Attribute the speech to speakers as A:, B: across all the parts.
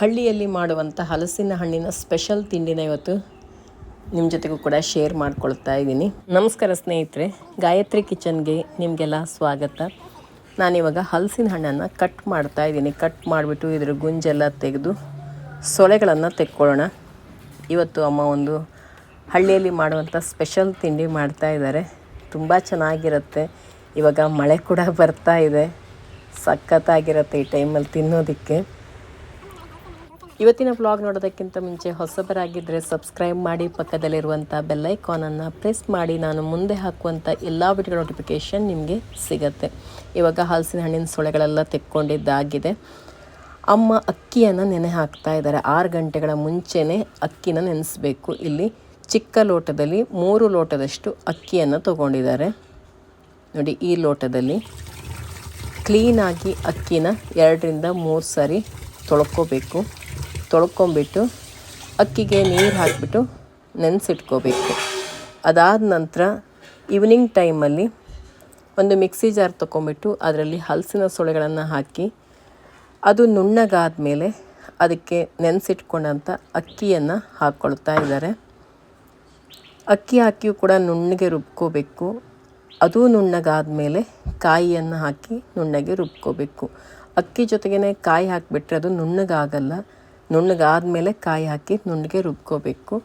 A: ಹಳ್ಳಿಯಲ್ಲಿ ಮಾಡುವಂಥ ಹಲಸಿನ ಹಣ್ಣಿನ ಸ್ಪೆಷಲ್ ತಿಂಡಿನ ಇವತ್ತು ನಿಮ್ಮ ಜೊತೆಗೂ ಕೂಡ ಶೇರ್ ಮಾಡ್ಕೊಳ್ತಾ ಇದ್ದೀನಿ. ನಮಸ್ಕಾರ ಸ್ನೇಹಿತರೆ, ಗಾಯತ್ರಿ ಕಿಚನ್ಗೆ ನಿಮಗೆಲ್ಲ ಸ್ವಾಗತ. ನಾನಿವಾಗ ಹಲಸಿನ ಹಣ್ಣನ್ನು ಕಟ್ ಮಾಡ್ತಾ ಇದ್ದೀನಿ. ಕಟ್ ಮಾಡಿಬಿಟ್ಟು ಇದ್ರ ಗುಂಜೆಲ್ಲ ತೆಗೆದು ಸೊಳೆಗಳನ್ನು ತೆಕ್ಕೊಳ್ಳೋಣ. ಇವತ್ತು ಅಮ್ಮ ಒಂದು ಹಳ್ಳಿಯಲ್ಲಿ ಮಾಡುವಂಥ ಸ್ಪೆಷಲ್ ತಿಂಡಿ ಮಾಡ್ತಾ ಇದ್ದಾರೆ. ತುಂಬ ಚೆನ್ನಾಗಿರುತ್ತೆ. ಇವಾಗ ಮಳೆ ಕೂಡ ಬರ್ತಾ ಇದೆ, ಸಖತ್ತಾಗಿರುತ್ತೆ ಈ ಟೈಮಲ್ಲಿ ತಿನ್ನೋದಕ್ಕೆ. ಇವತ್ತಿನ ವ್ಲಾಗ್ ನೋಡೋದಕ್ಕಿಂತ ಮುಂಚೆ ಹೊಸಬರಾಗಿದ್ದರೆ ಸಬ್ಸ್ಕ್ರೈಬ್ ಮಾಡಿ, ಪಕ್ಕದಲ್ಲಿರುವಂಥ ಬೆಲ್ಲೈಕಾನನ್ನು ಪ್ರೆಸ್ ಮಾಡಿ. ನಾನು ಮುಂದೆ ಹಾಕುವಂಥ ಎಲ್ಲ ವಿಡಿಯೋ ನೋಟಿಫಿಕೇಷನ್ ನಿಮಗೆ ಸಿಗುತ್ತೆ. ಇವಾಗ ಹಲಸಿನ ಹಣ್ಣಿನ ಸೊಳೆಗಳೆಲ್ಲ ತೆಕ್ಕೊಂಡಿದ್ದಾಗಿದೆ. ಅಮ್ಮ ಅಕ್ಕಿಯನ್ನು ನೆನೆ ಹಾಕ್ತಾ ಇದ್ದಾರೆ. 6 ಗಂಟೆಗಳ ಮುಂಚೆನೇ ಅಕ್ಕಿನ ನೆನೆಸಬೇಕು. ಇಲ್ಲಿ ಚಿಕ್ಕ ಲೋಟದಲ್ಲಿ 3 ಲೋಟದಷ್ಟು ಅಕ್ಕಿಯನ್ನು ತೊಗೊಂಡಿದ್ದಾರೆ. ನೋಡಿ, ಈ ಲೋಟದಲ್ಲಿ ಕ್ಲೀನಾಗಿ ಅಕ್ಕಿನ 2 ರಿಂದ 3 ಸಾರಿ ತೊಳ್ಕೊಬೇಕು. ತೊಳ್ಕೊಂಬಿಟ್ಟು ಅಕ್ಕಿಗೆ ನೀರು ಹಾಕಿಬಿಟ್ಟು ನೆನೆಸಿಟ್ಕೋಬೇಕು. ಅದಾದ ನಂತರ ಈವ್ನಿಂಗ್ ಟೈಮಲ್ಲಿ ಒಂದು ಮಿಕ್ಸಿ ಜಾರ್ ತೊಗೊಂಬಿಟ್ಟು ಅದರಲ್ಲಿ ಹಲಸಿನ ಸೊಳೆಗಳನ್ನು ಹಾಕಿ ಅದು ನುಣ್ಣಗಾದ ಮೇಲೆ ಅದಕ್ಕೆ ನೆನೆಸಿಟ್ಕೊಂಡಂಥ ಅಕ್ಕಿಯನ್ನು ಹಾಕ್ಕೊಳ್ತಾ ಇದ್ದಾರೆ. ಅಕ್ಕಿ ಹಾಕಿಯೂ ಕೂಡ ನುಣ್ಣಗೆ ರುಬ್ಕೋಬೇಕು. ಅದು ನುಣ್ಣಗಾದ ಮೇಲೆ ಕಾಯಿಯನ್ನು ಹಾಕಿ ನುಣ್ಣಗೆ ರುಬ್ಕೋಬೇಕು. ಅಕ್ಕಿ ಜೊತೆಗೇ ಕಾಯಿ ಹಾಕಿಬಿಟ್ರೆ ಅದು ನುಣ್ಣಗಾಗಲ್ಲ. ನುಣ್ಣಗಾದ ಮೇಲೆ ಕಾಯಿ ಹಾಕಿ ನುಣ್ಣಗೆ ರುಬ್ಕೋಬೇಕು.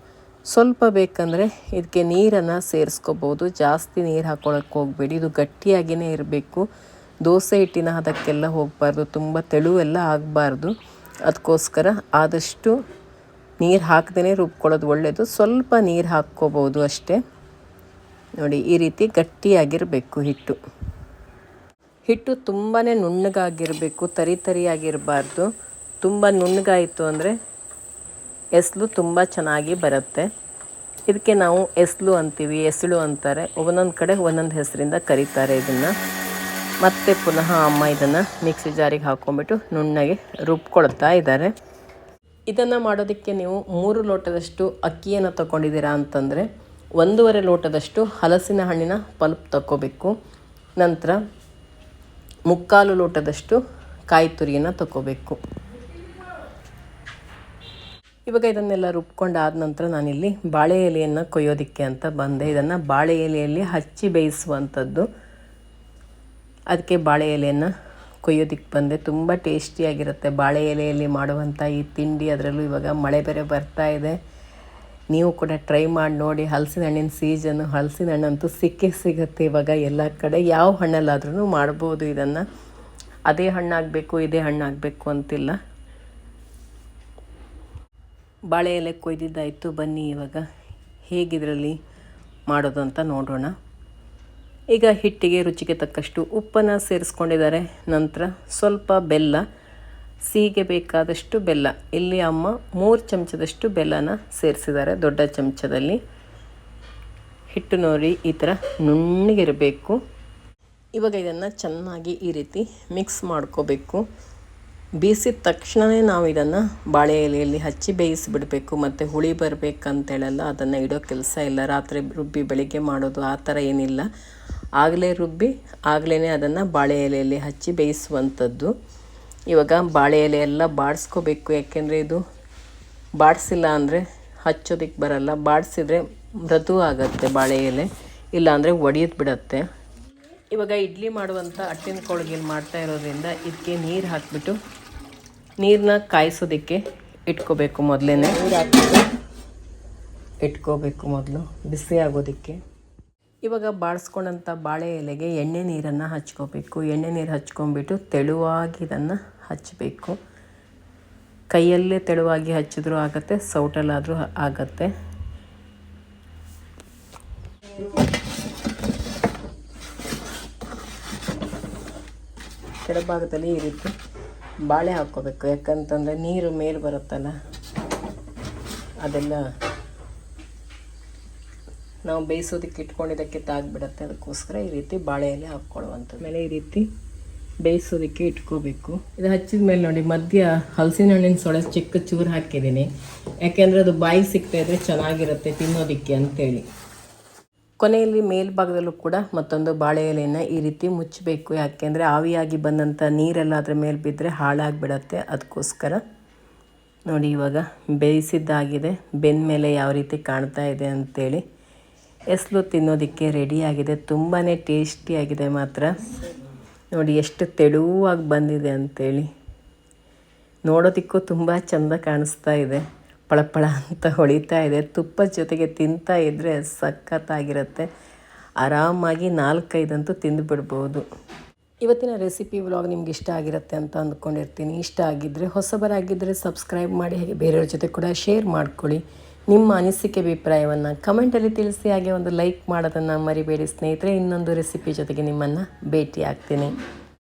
A: ಸ್ವಲ್ಪ ಬೇಕಂದರೆ ಇದಕ್ಕೆ ನೀರನ್ನು ಸೇರಿಸ್ಕೋಬೋದು. ಜಾಸ್ತಿ ನೀರು ಹಾಕ್ಕೊಳಕ್ಕೆ ಹೋಗಬೇಡಿ. ಇದು ಗಟ್ಟಿಯಾಗಿಯೇ ಇರಬೇಕು. ದೋಸೆ ಹಿಟ್ಟಿನ ಅದಕ್ಕೆಲ್ಲ ಹೋಗಬಾರ್ದು, ತುಂಬ ತೆಳುವೆಲ್ಲ ಆಗಬಾರ್ದು. ಅದಕ್ಕೋಸ್ಕರ ಆದಷ್ಟು ನೀರು ಹಾಕದೇ ರುಬ್ಕೊಳ್ಳೋದು ಒಳ್ಳೆಯದು. ಸ್ವಲ್ಪ ನೀರು ಹಾಕ್ಕೋಬೋದು ಅಷ್ಟೇ. ನೋಡಿ, ಈ ರೀತಿ ಗಟ್ಟಿಯಾಗಿರಬೇಕು ಹಿಟ್ಟು. ಹಿಟ್ಟು ತುಂಬಾ ನುಣ್ಣಗಾಗಿರಬೇಕು, ತರಿಯಾಗಿರಬಾರ್ದು. ತುಂಬ ನುಣ್ಣಗಾಯಿತು ಅಂದರೆ ಎಸ್ಲು ತುಂಬ ಚೆನ್ನಾಗಿ ಬರುತ್ತೆ. ಇದಕ್ಕೆ ನಾವು ಎಸ್ಲು ಅಂತೀವಿ, ಎಸಳು ಅಂತಾರೆ. ಒಂದೊಂದು ಕಡೆ ಒಂದೊಂದು ಹೆಸರಿಂದ ಕರೀತಾರೆ ಇದನ್ನು. ಮತ್ತೆ ಪುನಃ ಅಮ್ಮ ಇದನ್ನು ಮಿಕ್ಸಿ ಜಾರಿಗೆ ಹಾಕ್ಕೊಂಬಿಟ್ಟು ನುಣ್ಣಗೆ ರುಬ್ಕೊಳ್ತಾ ಇದ್ದಾರೆ. ಇದನ್ನು ಮಾಡೋದಕ್ಕೆ ನೀವು 3 ಲೋಟದಷ್ಟು ಅಕ್ಕಿಯನ್ನು ತೊಗೊಂಡಿದ್ದೀರಾ ಅಂತಂದರೆ 1.5 ಲೋಟದಷ್ಟು ಹಲಸಿನ ಹಣ್ಣಿನ ಪಲ್ಪ್ ತಗೋಬೇಕು. ನಂತರ 3/4 ಲೋಟದಷ್ಟು ಕಾಯಿ ತುರಿಯನ್ನು ತಗೋಬೇಕು. ಇವಾಗ ಇದನ್ನೆಲ್ಲ ರುಬ್ಕೊಂಡಾದ ನಂತರ ನಾನಿಲ್ಲಿ ಬಾಳೆ ಎಲೆಯನ್ನು ಕೊಯ್ಯೋದಕ್ಕೆ ಅಂತ ಬಂದೆ. ಇದನ್ನು ಬಾಳೆ ಎಲೆಯಲ್ಲಿ ಹಚ್ಚಿ ಬೇಯಿಸುವಂಥದ್ದು. ಅದಕ್ಕೆ ಬಾಳೆ ಎಲೆಯನ್ನು ಕೊಯ್ಯೋದಕ್ಕೆ ಬಂದೆ. ತುಂಬ ಟೇಸ್ಟಿಯಾಗಿರುತ್ತೆ ಬಾಳೆ ಎಲೆಯಲ್ಲಿ ಮಾಡುವಂಥ ಈ ತಿಂಡಿ. ಅದರಲ್ಲೂ ಇವಾಗ ಮಳೆ ಬೇರೆ ಬರ್ತಾ ಇದೆ. ನೀವು ಕೂಡ ಟ್ರೈ ಮಾಡಿ ನೋಡಿ. ಹಲಸಿನ ಹಣ್ಣಿನ ಸೀಸನ್ನು. ಹಲಸಿನ ಹಣ್ಣಂತೂ ಸಿಗುತ್ತೆ ಇವಾಗ ಎಲ್ಲ ಕಡೆ. ಯಾವ ಹಣ್ಣಲ್ಲಾದ್ರೂ ಮಾಡ್ಬೋದು ಇದನ್ನು. ಅದೇ ಹಣ್ಣಾಗಬೇಕು ಇದೇ ಹಣ್ಣಾಗಬೇಕು ಅಂತಿಲ್ಲ. ಬಾಳೆ ಎಲೆ ಕೊಯ್ದಿದ್ದಾಯಿತು. ಬನ್ನಿ ಇವಾಗ ಹೇಗಿದ್ರಲ್ಲಿ ಮಾಡೋದು ಅಂತ ನೋಡೋಣ. ಈಗ ಹಿಟ್ಟಿಗೆ ರುಚಿಗೆ ತಕ್ಕಷ್ಟು ಉಪ್ಪನ್ನು ಸೇರಿಸ್ಕೊಂಡಿದ್ದಾರೆ. ನಂತರ ಸ್ವಲ್ಪ ಬೆಲ್ಲ, ಸಿಹಿಗೆ ಬೇಕಾದಷ್ಟು ಬೆಲ್ಲ. ಇಲ್ಲಿ ಅಮ್ಮ 3 ಚಮಚದಷ್ಟು ಬೆಲ್ಲನ ಸೇರಿಸಿದ್ದಾರೆ ದೊಡ್ಡ ಚಮಚದಲ್ಲಿ. ಹಿಟ್ಟು ನೋಡಿ ಈ ಥರ ನುಣ್ಣಗಿರಬೇಕು. ಇವಾಗ ಇದನ್ನು ಚೆನ್ನಾಗಿ ಈ ರೀತಿ ಮಿಕ್ಸ್ ಮಾಡ್ಕೋಬೇಕು. ಬೇಯಿಸಿದ ತಕ್ಷಣವೇ ನಾವು ಇದನ್ನು ಬಾಳೆ ಎಲೆಯಲ್ಲಿ ಹಚ್ಚಿ ಬೇಯಿಸಿಬಿಡಬೇಕು. ಮತ್ತು ಹುಳಿ ಬರಬೇಕಂತೇಳಲ್ಲ, ಅದನ್ನು ಇಡೋ ಕೆಲಸ ಇಲ್ಲ. ರಾತ್ರಿ ರುಬ್ಬಿ ಬೆಳಿಗ್ಗೆ ಮಾಡೋದು ಆ ಥರ ಏನಿಲ್ಲ. ಆಗಲೇ ರುಬ್ಬಿ ಆಗಲೇ ಅದನ್ನು ಬಾಳೆ ಎಲೆಯಲ್ಲಿ ಹಚ್ಚಿ ಬೇಯಿಸುವಂಥದ್ದು. ಇವಾಗ ಬಾಳೆ ಎಲೆ ಎಲ್ಲ ಬಾಡಿಸ್ಕೋಬೇಕು. ಯಾಕೆಂದರೆ ಇದು ಬಾಡಿಸಿಲ್ಲ ಅಂದರೆ ಹಚ್ಚೋದಕ್ಕೆ ಬರಲ್ಲ. ಬಾಡಿಸಿದ್ರೆ ಮೃದು ಆಗುತ್ತೆ ಬಾಳೆ ಎಲೆ, ಇಲ್ಲಾಂದರೆ ಒಡೆಯೋದು ಬಿಡತ್ತೆ. ಇವಾಗ ಇಡ್ಲಿ ಮಾಡುವಂಥ ಅಟ್ಟಿನ ಕೋಳಿಗೆ ಮಾಡ್ತಾ ಇರೋದ್ರಿಂದ ಇದಕ್ಕೆ ನೀರು ಹಾಕಿಬಿಟ್ಟು ನೀರನ್ನ ಕಾಯಿಸೋದಕ್ಕೆ ಇಟ್ಕೋಬೇಕು. ಮೊದಲೇ ನೀರು ಹಾಕಿಬಿಟ್ಟು ಇಟ್ಕೋಬೇಕು ಮೊದಲು ಬಿಸಿ ಆಗೋದಕ್ಕೆ. ಇವಾಗ ಬಾಡಿಸ್ಕೊಂಡಂಥ ಬಾಳೆ ಎಲೆಗೆ ಎಣ್ಣೆ ನೀರನ್ನು ಹಚ್ಕೋಬೇಕು. ಎಣ್ಣೆ ನೀರು ಹಚ್ಕೊಂಡ್ಬಿಟ್ಟು ತೆಳುವಾಗಿ ಇದನ್ನು ಹಚ್ಚಬೇಕು. ಕೈಯಲ್ಲೇ ತೆಳುವಾಗಿ ಹಚ್ಚಿದ್ರೂ ಆಗುತ್ತೆ, ಸೌಟಲ್ಲಾದರೂ ಆಗುತ್ತೆ. ಕೆಳಭಾಗದಲ್ಲಿ ಈ ರೀತಿ ಬಾಳೆ ಹಾಕ್ಕೋಬೇಕು. ಯಾಕಂತಂದರೆ ನೀರು ಮೇಲೆ ಬರುತ್ತಲ್ಲ, ಅದೆಲ್ಲ ನಾವು ಬೇಯಿಸೋದಕ್ಕೆ ಇಟ್ಕೊಂಡಿದ್ದಕ್ಕೆ ತಾಗ್ಬಿಡತ್ತೆ. ಅದಕ್ಕೋಸ್ಕರ ಈ ರೀತಿ ಬಾಳೆ ಎಲೆ ಹಾಕ್ಕೊಳ್ಳುವಂಥದ್ದು. ಮೇಲೆ ಈ ರೀತಿ ಬೇಯಿಸೋದಕ್ಕೆ ಇಟ್ಕೋಬೇಕು. ಇದು ಹಚ್ಚಿದ ಮೇಲೆ ನೋಡಿ, ಮಧ್ಯ ಹಲಸಿನ ಹಣ್ಣಿನ ಸೊಳೆ ಚಿಕ್ಕ ಚೂರು ಹಾಕಿದ್ದೀನಿ. ಯಾಕೆಂದರೆ ಅದು ಬಾಯಿ ಸಿಗ್ತಾ ಇದ್ರೆ ಚೆನ್ನಾಗಿರುತ್ತೆ ತಿನ್ನೋದಕ್ಕೆ ಅಂತೇಳಿ. ಕೊನೆಯಲ್ಲಿ ಮೇಲ್ಭಾಗದಲ್ಲೂ ಕೂಡ ಮತ್ತೊಂದು ಬಾಳೆ ಎಲೆಯನ್ನು ಈ ರೀತಿ ಮುಚ್ಚಬೇಕು. ಯಾಕೆಂದರೆ ಆವಿಯಾಗಿ ಬಂದಂಥ ನೀರೆಲ್ಲ ಅದರ ಮೇಲೆ ಬಿದ್ದರೆ ಹಾಳಾಗಿಬಿಡತ್ತೆ. ಅದಕ್ಕೋಸ್ಕರ ನೋಡಿ ಇವಾಗ ಬೇಯಿಸಿದ್ದಾಗಿದೆ. ಬೆಂದ ಮೇಲೆ ಯಾವ ರೀತಿ ಕಾಣ್ತಾ ಇದೆ ಅಂಥೇಳಿ. ಎಸ್ಲು ತಿನ್ನೋದಕ್ಕೆ ರೆಡಿಯಾಗಿದೆ. ತುಂಬಾ ಟೇಸ್ಟಿಯಾಗಿದೆ ಮಾತ್ರ. ನೋಡಿ ಎಷ್ಟು ತೆಳುವಾಗಿ ಬಂದಿದೆ ಅಂಥೇಳಿ. ನೋಡೋದಕ್ಕೂ ತುಂಬ ಚೆಂದ ಕಾಣಿಸ್ತಾ ಇದೆ. ಪಳಪಳ ಅಂತ ಹೊಳಿತಾ ಇದೆ. ತುಪ್ಪದ ಜೊತೆಗೆ ತಿಂತಾ ಇದ್ದರೆ ಸಖತ್ತಾಗಿರುತ್ತೆ. ಆರಾಮಾಗಿ 4-5 ಅಂತೂ ತಿಂದುಬಿಡ್ಬೋದು. ಇವತ್ತಿನ ರೆಸಿಪಿ ವ್ಲಾಗ್ ನಿಮ್ಗೆ ಇಷ್ಟ ಆಗಿರುತ್ತೆ ಅಂತ ಅಂದ್ಕೊಂಡಿರ್ತೀನಿ. ಇಷ್ಟ ಆಗಿದ್ದರೆ ಹೊಸಬರಾಗಿದ್ದರೆ ಸಬ್ಸ್ಕ್ರೈಬ್ ಮಾಡಿ, ಹಾಗೆ ಬೇರೆಯವ್ರ ಜೊತೆ ಕೂಡ ಶೇರ್ ಮಾಡ್ಕೊಳ್ಳಿ. ನಿಮ್ಮ ಅನಿಸಿಕೆ ಅಭಿಪ್ರಾಯವನ್ನು ಕಮೆಂಟಲ್ಲಿ ತಿಳಿಸಿ, ಹಾಗೆ ಒಂದು ಲೈಕ್ ಮಾಡೋದನ್ನು ಮರಿಬೇಡಿ ಸ್ನೇಹಿತರೆ. ಇನ್ನೊಂದು ರೆಸಿಪಿ ಜೊತೆಗೆ ನಿಮ್ಮನ್ನು ಭೇಟಿ ಆಗ್ತೀನಿ.